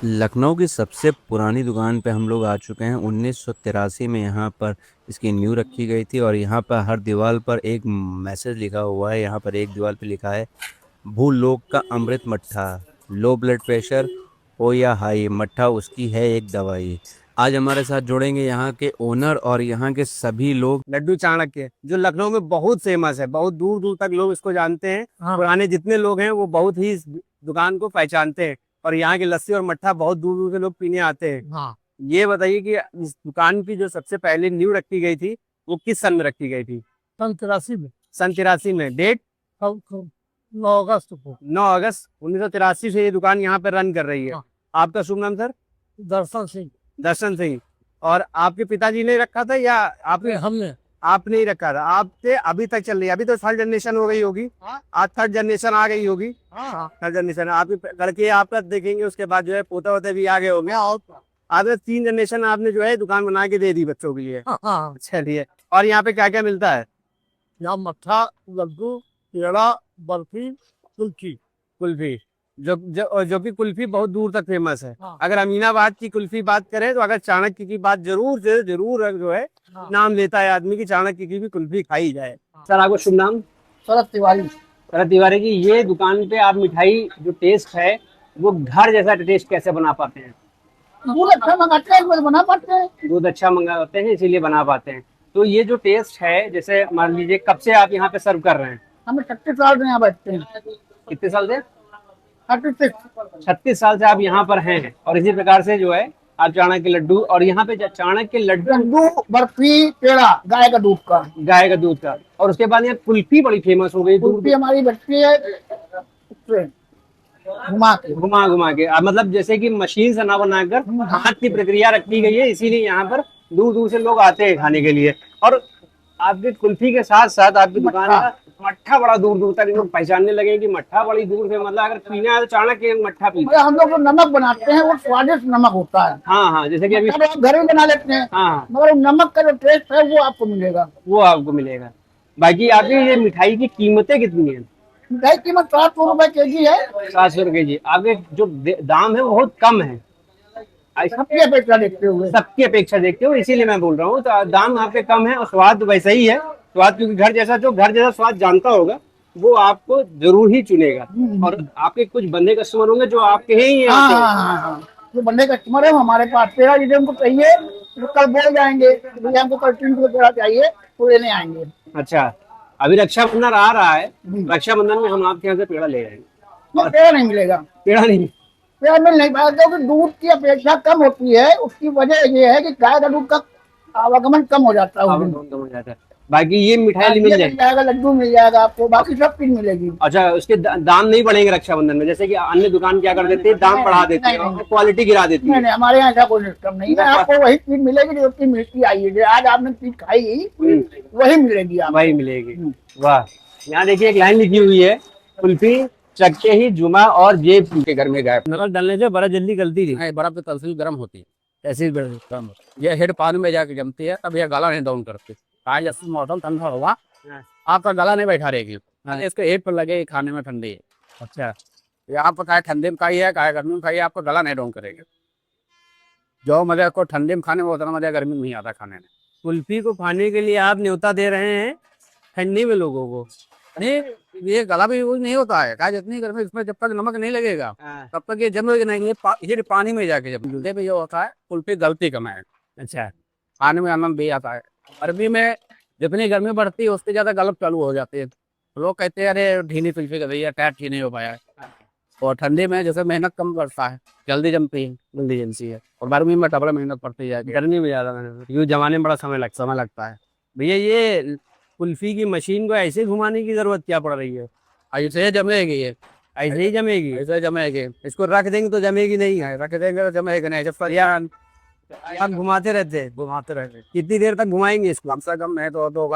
लखनऊ की सबसे पुरानी दुकान पे हम लोग आ चुके हैं। 1983 में यहाँ पर इसकी नींव रखी गई थी और यहाँ पर हर दीवार पर एक मैसेज लिखा हुआ है। यहाँ पर एक दीवार पे लिखा है, भूलोक का अमृत मट्ठा, लो ब्लड प्रेशर हो या हाई, मट्ठा उसकी है एक दवाई। आज हमारे साथ जुड़ेंगे यहाँ के ओनर और यहाँ के सभी लोग। लड्डू चाणक्य जो लखनऊ में बहुत फेमस है, बहुत दूर दूर तक लोग इसको जानते हैं। हाँ। पुराने जितने लोग हैं वो बहुत ही इस दुकान को पहचानते हैं और यहाँ की लस्सी और मट्ठा बहुत दूर दूर से लोग पीने आते हैं। हाँ। ये बताइए कि इस दुकान की जो सबसे पहले नींव रखी गई थी वो किस सन में रखी गई थी? सन 83 में। सन 83 में। डेट? 9 अगस्त को। 9 अगस्त 1983 से ये दुकान यहाँ पर रन कर रही है। हाँ। आपका शुभ नाम सर? दर्शन सिंह। दर्शन सिंह। और आपके पिताजी ने रखा था या आपने? हमने। आपने ही रखा था। आपसे अभी तक चल रही है? अभी तो थर्ड जनरेशन हो गई होगी। हाँ। आज थर्ड जनरेशन आ गई होगी। हाँ। थर्ड जनरेशन आपके लड़के आपका देखेंगे, उसके बाद जो है पोता वोते भी आ गए होंगे। आज 3 जनरेशन आपने जो है दुकान बना के दे दी बच्चों के लिए। हाँ। चलिए, और यहाँ पे क्या क्या मिलता है? यहाँ मट्ठा, लड्डू, पेड़ा, बर्फी, कुल्फी। कुल्फी, जो कि कुल्फी बहुत दूर तक फेमस है। हाँ। अगर अमीनाबाद की कुल्फी बात करें तो अगर चाणक्य की बात जरूर से जरूर जो है हाँ। नाम लेता है आदमी की चाणक्य की भी कुल्फी खाई जाए। हाँ। सर आपको शुभ नाम? शरद तिवारी। शरद तिवारी जी, ये दुकान पे आप मिठाई जो टेस्ट है वो घर जैसा टेस्ट कैसे बना पाते हैं? दूध अच्छा मंगाते हैं, इसमें बना पाते हैं। दूध अच्छा मंगाते हैं इसीलिए बना पाते हैं। तो ये जो टेस्ट है, जैसे मान लीजिए कब से आप यहाँ पे सर्व कर रहे हैं? हमें 36 साल से यहाँ बैठते हैं। कितने साल से? 36। 36 साल से आप यहाँ पर हैं और इसी प्रकार से जो है आप चाणक्य लड्डू, और यहाँ पे चाणक्य लड्डू, लड्डू, बर्फी, पेड़ा गाय का दूध का। गाय का दूध का, और उसके बाद यहाँ कुल्फी बड़ी फेमस हो गई। कुल्फी हमारी बच्ची है उससे घुमा के। घुमा घुमा के मतलब जैसे कि मशीन से ना बनाकर हाथ की प्रक्रिया रखी गई है, इसीलिए यहाँ पर दूर दूर से लोग आते हैं खाने के लिए। और आपके कुल्फी के साथ साथ आपकी दुकान का मट्ठा बड़ा दूर दूर तक लोग पहचानने लगे कि मट्ठा बड़ी दूर से, मतलब अगर पीना है तो चाणक्य मट्ठा पीना। हम लोग जो नमक बनाते हैं वो स्वादिष्ट नमक होता है। हाँ हाँ, जैसे कि अभी आप घर में बना लेते हैं। हाँ, मगर नमक का जो टेस्ट है वो आपको मिलेगा। वो आपको मिलेगा। बाकी आपकी ये मिठाई की कीमतें कितनी है? मिठाई कीमत 700 रुपए केजी है। 700 रुपए जी। आपके जो दाम है वो बहुत कम है। सबकी अपेक्षा देखते हुए। सबकी अपेक्षा देखते हो, इसीलिए मैं बोल रहा हूँ। तो दाम आपके कम है और स्वाद वैसा ही है। स्वाद क्योंकि घर जैसा, जो घर जैसा स्वाद जानता होगा वो आपको जरूर ही चुनेगा। और आपके कुछ बंदे कस्टमर होंगे जो आपके ही हैं। हाँ। जो बंदे कस्टमर है वो हमारे पास पेड़ा यदि उनको चाहिए तो कल बोल जाएंगे भैया हमको कल 3 किलो पेड़ा चाहिए तो लेने आएंगे। अच्छा, अभी रक्षाबंधन आ रहा है, रक्षाबंधन में हम आपके यहाँ से पेड़ा ले जाएंगे। पेड़ा नहीं मिलेगा। पेड़ा नहीं? पेड़ा मिल नहीं पाएगा क्योंकि दूध की अपेक्षा कम होती है। उसकी वजह ये है कि गाय का दूध का आवागमन कम हो जाता है। कम हो जाता है। बाकी ये मिठाई मिल जाएगा, लड्डू मिल जाएगा आपको, बाकी सब चीज मिलेगी। अच्छा, उसके दाम नहीं बढ़ेंगे रक्षाबंधन में? जैसे कि अन्य दुकान क्या कर देते हैं, दाम बढ़ा देते हैं और क्वालिटी गिरा देती है। नहीं, हमारे यहाँ ऐसा कोई सिस्टम नहीं है। आपको वही चीज मिलेगी जो चीज मिलती आई है। आज आपने चीज खाई वही मिलेगी आपको। वही मिलेगी। वाह, यहाँ देखिए एक लाइन लिखी हुई है, कुल्फी चक्के ही जुमा और जेब के घर में गायब। नकल डालने से बड़ा जल्दी गलती थी। बर्फ पे तहसील गर्म होती है, तहसील गर्म होती है। ये हेड पानी में जाके जमती है, तब ये गला नहीं डाउन करती। आज जैसे मौसम ठंडा होगा आपका गला नहीं बैठा रहेगी। इसके हेड पर लगे खाने में ठंडी है। अच्छा, ये आपको चाहे ठंडे में खाइए चाहे गर्मी में खाइए, आपको गला नहीं डाउन करेगी। जो मजा आपको ठंडे में खाने में उतना मजा गर्मी में नहीं आता खाने में। कुल्फी को खाने के लिए आप न्योता दे रहे हैं ठंडी में लोगों को? नहीं, ये गला भी यूज नहीं होता है। क्या जितनी गर्मी इसमें जब तक नमक नहीं लगेगा तब तक ये जमेगा नहीं। ये पानी में जाके जब जूते पे ये होता है, कुल्फी गलती कम है। अच्छा, खाने में आनंद भी आता है। गर्मी में जितनी गर्मी बढ़ती है उससे ज्यादा गलत चालू हो जाती है। लोग कहते हैं अरे ढीली कुल्फी कर रही है, टाइट ही नहीं हो पाया। और ठंडी में जैसे मेहनत कम पड़ता है, जल्दी जमती है, जल्दी जमती है। और गर्मी में डबल मेहनत पड़ती है, गर्मी में ज्यादा मेहनत, यूँ जमाने में बड़ा समय लगता है। भैया ये कुल्फी की मशीन को ऐसे घुमाने की जरूरत क्या पड़ रही है? ऐसे जमेगी ये, ऐसे ही जमेगी? ऐसे जमेगी। इसको रख देंगे तो जमेगी नहीं है? रख देंगे तो जमेगी नहीं। जब आप घुमाते रहते? कितनी देर तक घुमाएंगे इसको? कम से कम नहीं तो 2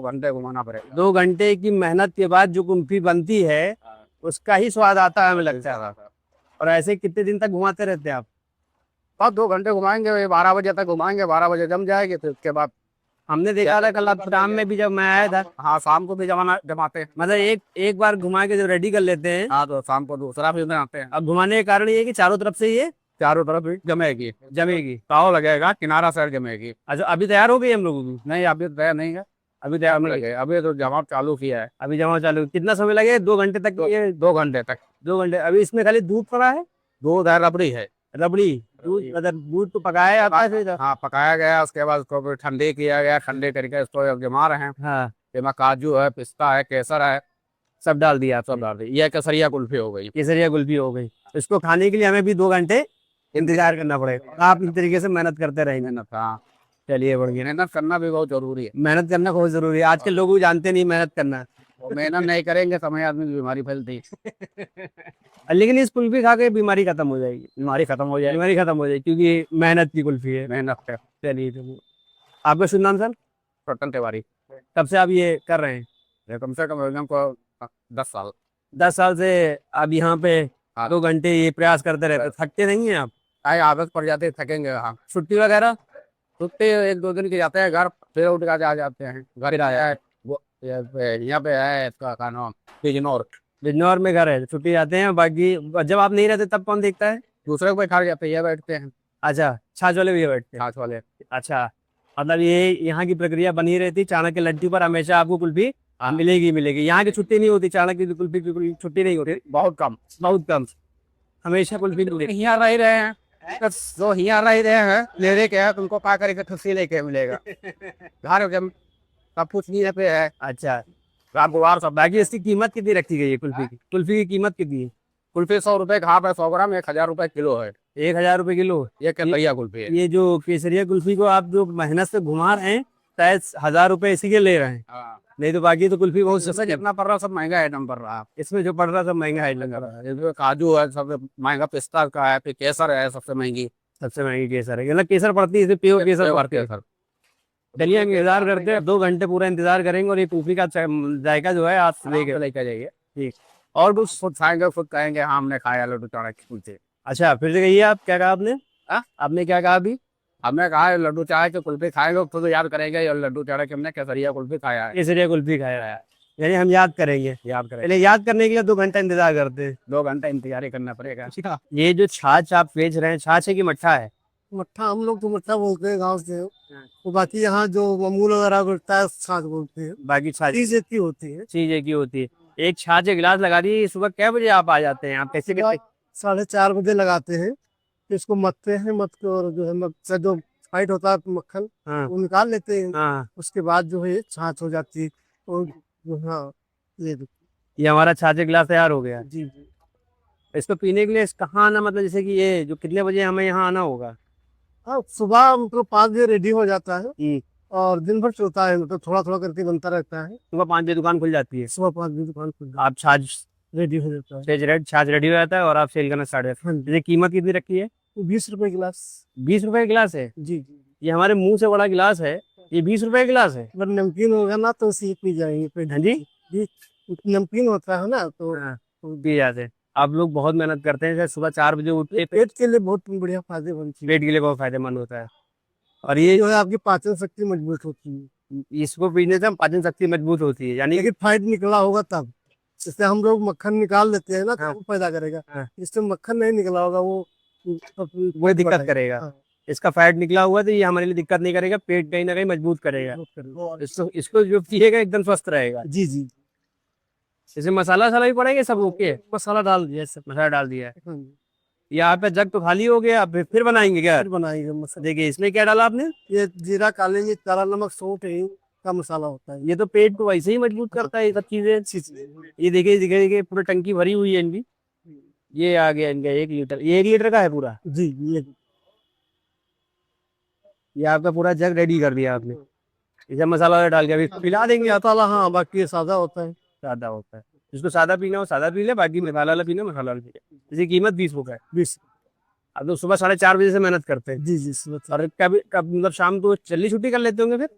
घंटे घुमाना पड़ेगा। 2 घंटे की मेहनत के बाद जो कुल्फी बनती है उसका ही स्वाद आता है हमें लगता है। और ऐसे कितने दिन तक घुमाते रहते हैं आप? बस 2 घंटे घुमाएंगे, 12 बजे तक घुमाएंगे, 12 बजे जम जाएगी। फिर उसके बाद हमने देखा था कल आप शाम में भी जब मैं आया था, हाँ शाम को भी जमाते हैं। मतलब एक बार घुमा के जब रेडी कर लेते हैं, हाँ तो शाम को दूसरा भी बनाते हैं। अब घुमाने का कारण ये है कि चारों तरफ से ये चारों तरफ भी जमेगी, जमेगी। ताव लगेगा, किनारा साइड जमेगी। अच्छा अभी तैयार हो गई हम लोगों की? नहीं अभी तो तैयार नहीं है, अभी तैयार टाइम नहीं लगेगा, अभी तो जमाव चालू किया है। अभी जमा चालू, कितना समय लगेगा? 2 घंटे तक ये? 2 घंटे तक। 2 घंटे। अभी इसमें खाली दूध पड़ा है, दूध है, रबड़ी है। रबड़ी दूध, मतलब दूध तो पकाया जाता है फिर? हाँ पकाया गया, उसके बाद उसको फिर ठंडे किया गया, ठंडे करके इसको अब जमा रहे हैं। हाँ इसमें काजू है, पिस्ता है, केसर है, सब डाल दिया सब डाल दी। ये केसरिया कुल्फी हो गई। केसरिया कुल्फी हो गई। इसको खाने के लिए हमें भी 2 घंटे इंतजार करना पड़ेगा। आप इस तरीके से मेहनत करते रहेंगे। मेहनत, हाँ चलिए बढ़िया। मेहनत करना भी बहुत जरूरी है। मेहनत करना बहुत जरूरी है, आजकल लोग जानते नहीं मेहनत करना। वो मेहनत नहीं करेंगे समय आदमी की बीमारी फैलती है। लेकिन इस कुल्फी खा के बीमारी खत्म हो जाएगी, बीमारी खत्म हो जाएगी, बीमारी खत्म हो जाएगी क्योंकि मेहनत की कुल्फी है। मेहनत है। चलिए चलिए। आपका शुभ नाम सर? रतन तिवारी। कब से आप ये कर रहे हैं? ये कम से कम एकदम को 10 साल। 10 साल से आप यहाँ पे हाँ। 2 घंटे ये प्रयास करते रहते, थकते नहीं हैं आप? आए आदत पड़ जाते, थकेंगे। हाँ छुट्टी वगैरह? छुट्टी 1-2 दिन के जाते हैं घर, फिर उठ के आ जाते हैं घर। आया है वो यहाँ पे है, इसका क्या नाम, बिजनौर। बिजनौर में घर है, छुट्टी जाते हैं। बाकी जब आप नहीं रहते तब कौन देखता है? दूसरे को खा जाते हैं, ये बैठते हैं अच्छा छाछ वाले भी बैठते हैं? छाछ वाले। अच्छा, मतलब ये यहाँ की प्रक्रिया बनी रहती, चाणक्य लड्डू पर हमेशा आपको कुल्फी मिलेगी मिलेगी। यहाँ की छुट्टी नहीं होती, चाणक्य की कुल्फी की छुट्टी नहीं होती, बहुत कम, बहुत कम, हमेशा कुल्फी मिलेगी। यहाँ रह रहे हैं जो यहाँ रह रहे हैं, ले के है तुमको पा करके खुशी लेके मिलेगा। घर जब सब कुछ नहीं पे है। अच्छा, रात गुवार सब। बाकी इसकी कीमत कितनी रखी गई है कुल्फी की? कुल्फी की कीमत कितनी है? कुल्फी 100 रुपए का हाफ है, 100 ग्राम 1000 रुपए किलो है। 1000 रुपए किलो? ये केसरिया कुल्फी है। ये जो केसरिया कुल्फी को आप जो मेहनत से घुमा रहे हैं, शायद 1000 रुपए इसी के ले रहे हैं, हाँ। नहीं तो बाकी तो कुल्फी बहुत जैसे जितना पड़ रहा सब महंगा आइटम पड़ रहा। इसमें जो पड़ रहा सब महंगा है लग रहा है। इसमें काजू है सबसे महंगा, पिस्ता का है, फिर केसर है सबसे महंगी। सबसे महंगी केसर है, मतलब केसर पड़ती है, प्योर केसर पड़ती है। केसर। चलिए हम इंतजार करते हैं, 2 घंटे पूरा इंतजार करेंगे और ये कुल्फी का जायका जो है आप लेके जाइए। ठीक। और कुछ खुद खाएंगे, खुद कहेंगे हाँ हमने खाया लड्डू चाणक्य कुल्फी। अच्छा फिर से कहिए, आप क्या कहा आपने? आपने क्या कहा अभी? हमने कहा लड्डू चाणक्य कुल्फी खाएंगे, खुद याद करेंगे और लड्डू चाणक्य हमने केसरिया कुल्फी खाया है। केसरिया कुल्फी खाया है, यानी हम याद करेंगे। याद करेंगे। पहले याद करने के लिए 2 घंटा इंतजार करते हैं। 2 घंटा इंतजार करना पड़ेगा। ये जो छाछ आप बेच रहे हैं, छाछ है कि मट्ठा है? मट्ठा, हम लोग तो मट्ठा बोलते हैं गांव से। तो बाकी यहाँ जो अमूल वगैरह होता है छाछ बोलते हैं। बाकी छाछ चीज एक ही होती है। चीज एक ही होती है। एक छाछ एक गिलास लगा दी। सुबह क्या बजे आप आ जाते हैं? आप कैसे कैसे? 4:30 बजे लगाते हैं, फिर इसको मथते हैं, मथ के और जो है जो फाइट होता है मक्खन हाँ वो निकाल लेते हैं। हाँ, उसके बाद जो है छाछ हो जाती है। और हाँ ये हमारा छाछ एक गिलास तैयार हो गया। जी। इसको पीने के लिए कहाँ आना, मतलब जैसे कि ये जो कितने बजे हमें यहाँ आना होगा? हाँ, सुबह मतलब 5 बजे रेडी हो जाता है और दिन भर चलता है, मतलब थोड़ा थोड़ा करके बनता रहता है। सुबह 5 बजे दुकान खुल जाती है? सुबह 5 बजे दुकान खुल आप छाछ रेडी हो जाता है। छाछ रेडी हो जाता है और आप सेल करना स्टार्ट करते हैं। जैसे कीमत कितनी रखी है? 20 रुपए गिलास। 20 रुपए गिलास है? जी। ये हमारे मुंह से बड़ा गिलास है, ये 20 रुपए गिलास है? अगर नमकीन होगा ना तो उसी पी जाएंगे। हाँ जी, नमकीन होता है ना तो हाँ, पी जाते हैं। आप लोग बहुत मेहनत करते हैं, सुबह 4 बजे उठते, पेट के लिए बहुत बढ़िया फायदेमंद चीज। पेट के लिए बहुत फायदेमंद होता है। और ये जो है आपकी पाचन शक्ति मजबूत होती है। इसको पीने से पाचन शक्ति मजबूत होती है, यानी लेकिन फाइट निकला होगा तब, इससे हम लोग मक्खन निकाल लेते हैं ना तो हाँ। वो पैदा करेगा। हाँ। जिससे मक्खन नहीं निकला होगा वो दिक्कत करेगा। हाँ। इसका फैट निकला हुआ तो ये हमारे लिए दिक्कत नहीं करेगा, पेट कहीं ना कहीं मजबूत करेगा। इसको जो पिएगा एकदम स्वस्थ रहेगा। जी जी। जैसे मसाला वसाला भी पड़ेगा सब? ओके, मसाला डाल दिया सब। मसाला डाल दिया है। हाँ। यहाँ पे जग तो खाली हो गया, अब फिर बनाएंगे क्या? फिर बनाएंगे मसाला। देखिए इसमें क्या डाला आपने? ये जीरा, काली मिर्च, काला नमक, सौंठ का मसाला होता है। ये तो पेट को वैसे ही मजबूत करता है ये सब चीजें। ये देखिए देखिए पूरा टंकी भरी हुई है इनकी। ये आ गया इनका 1 लीटर, ये 1 लीटर का है पूरा। जी। ये आपका पूरा जग रेडी कर दिया आपने। इसे मसाला डाल के अभी पिला देंगे आप? मसाला, हाँ, बाकी ये सादा होता है। सादा होता है, जिसको सादा पीना हो सादा पी ले, बाकी मसाला वाला पीना मसाला वाला पी ले। इसकी कीमत 20 रुपए है। 20। अब तो सुबह 4:30 बजे से मेहनत करते हैं। जी जी सुबह। और कब मतलब शाम को जल्दी छुट्टी कर लेते होंगे फिर?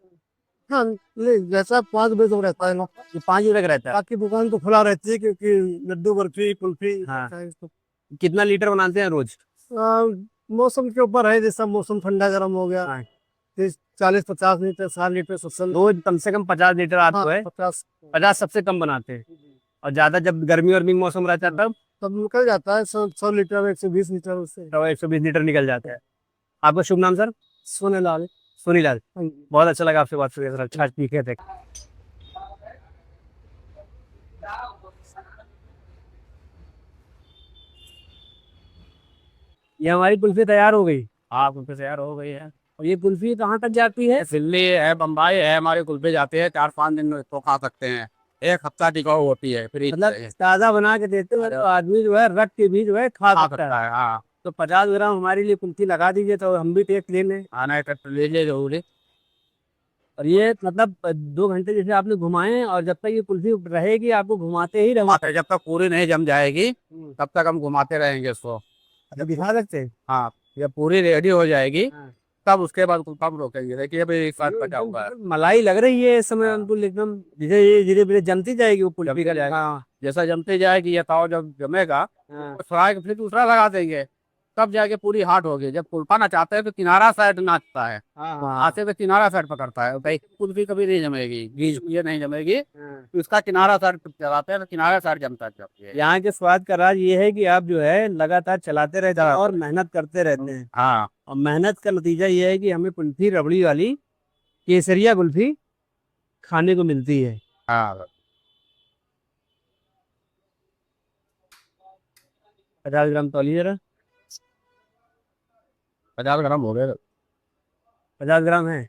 हाँ, जैसा 5 बजे तक रहता है ना। ये 5 बजे तक रहता है? बाकी दुकान तो खुला रहती है क्योंकि लड्डू, बर्फी, कुल्फी। हाँ। तो कितना लीटर बनाते हैं रोज? मौसम के ऊपर है, जैसा मौसम ठंडा गर्म हो गया हाँ। तो 40-50 लीटर 60 लीटर 70 रोज कम से कम 50 लीटर आपको है? 50 सबसे कम बनाते हैं। और ज्यादा जब गर्मी और मौसम रहता है तब तब निकल जाता है 100 लीटर 120 लीटर उससे। 120 लीटर निकल जाता है। आपका शुभ नाम सर? सोनेलाल। सुनीलाल। हाँ जी। बहुत अच्छा लगा आपसे बात करके सर। अच्छा ठीक है। ये हमारी कुल्फी तैयार हो गई। हाँ कुल्फी तैयार हो गई है। और ये कुल्फी कहाँ तक जाती है? दिल्ली है, बम्बई है, हमारे कुल्फे जाते हैं 4-5 दिन में तो खा सकते हैं। 1 हफ्ता टिकाऊ होती है फ्रिज मतलब में। ताजा बना के देते हो तो आदमी जो है रख के भी जो है खा खा सकता है। सकता है हाँ। तो 50 ग्राम हमारे लिए कुल्फी लगा दीजिए तो हम भी टेस्ट ले लें। आना है तो ले जरूरी। और ये मतलब 2 घंटे जैसे आपने घुमाए और जब तक ये कुल्फी रहेगी आपको घुमाते ही रहना। जब तक पूरी नहीं जम जाएगी तब तक हम घुमाते रहेंगे इसको। अच्छा दिखा सकते हैं? हाँ जब पूरी रेडी हो जाएगी हाँ। तब उसके बाद कम रोकेंगे। देखिए अभी एक साथ बचा हुआ है। मलाई लग रही है इस समय हाँ। बिल्कुल एकदम। धीरे धीरे धीरे धीरे जमती जाएगी वो कुल्फी का जाएगा। हाँ जैसा जमते जाएगी ये ताव जब जमेगा हाँ। तो फ्राई फिर दूसरा लगा देंगे तब जाके पूरी हार्ड होगी। जब कुल्फा नचाते हैं तो किनारा साइड नाचता है, हाँ। आते पे किनारा साइड पकड़ता है भाई। कुल्फी कभी नहीं जमेगी, बीच ये नहीं जमेगी। हाँ। तो इसका किनारा साइड चलाते हैं तो किनारा साइड जमता है। यहाँ के स्वाद का राज ये है कि आप जो है लगातार चलाते रहते हैं और मेहनत करते रहते हैं। हाँ और मेहनत का नतीजा ये है कि हमें कुल्फी रबड़ी वाली केसरिया कुल्फी खाने को मिलती है। हाँ 50 ग्राम तौलिए जरा। 50 ग्राम हो गए। 50 ग्राम है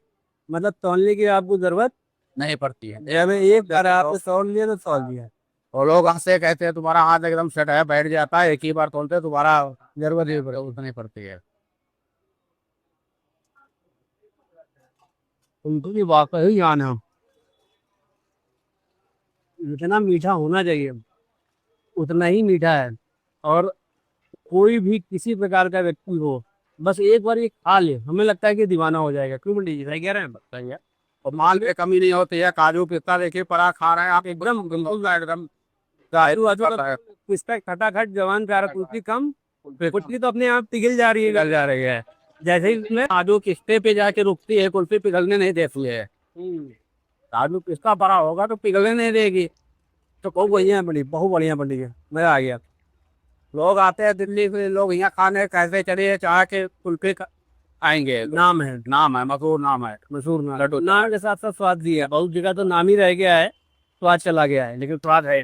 मतलब तौलने की आपको जरूरत नहीं पड़ती है। है। हमें एक बार आपने तौल लिया तो तौल लिया। और लोग हंसते कहते हैं तुम्हारा हाथ एकदम सेट है, बैठ जाता है, एक ही बार तोलते तुम्हारा जरूरत ही नहीं पड़ती है। उनको भी वाकई ज्ञान है। जितना मीठा होना चाहिए उतना ही मीठा है। और कोई भी किसी प्रकार का व्यक्ति हो बस एक बार ये खा ले हमें लगता है कि दीवाना हो जाएगा। क्यों मंडी जी सही कह रहे हैं? सही है। और माल में कमी नहीं होती है। काजू पिस्ता देखिए परा खा रहे हैं आप, एकदम एकदम जाहिर होता है। पिस्ता खटाखट जवान प्यारा कुल्फी कम कुल्फी तो अपने आप पिघल जा रही है। पिघल जा रही है। जैसे ही उसमें काजू किस्ते पे जाके रुकती है, कुल्फी पिघलने नहीं देती है। काजू पिस्ता परा होगा तो पिघलने नहीं देगी। तो बहुत बढ़िया बनी, बहुत बढ़िया बनी है, मजा आ गया। लोग आते हैं दिल्ली से, लोग यहाँ खाने कैसे चलिए चाह के कुल्फी आएंगे। नाम है, नाम है, मशहूर नाम है। मशहूर नाम। लड्डू नाम के साथ साथ स्वाद भी है। बहुत जगह तो नाम ही रह गया है, स्वाद चला गया है, लेकिन स्वाद है।